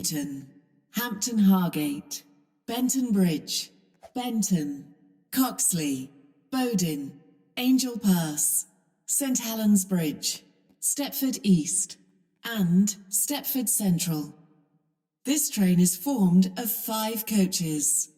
Newton, Hampton Hargate, Benton Bridge, Benton, Coxley, Bowdon, Angel Pass, St Helens Bridge, Stepford East, and Stepford Central. This train is formed of 5 coaches.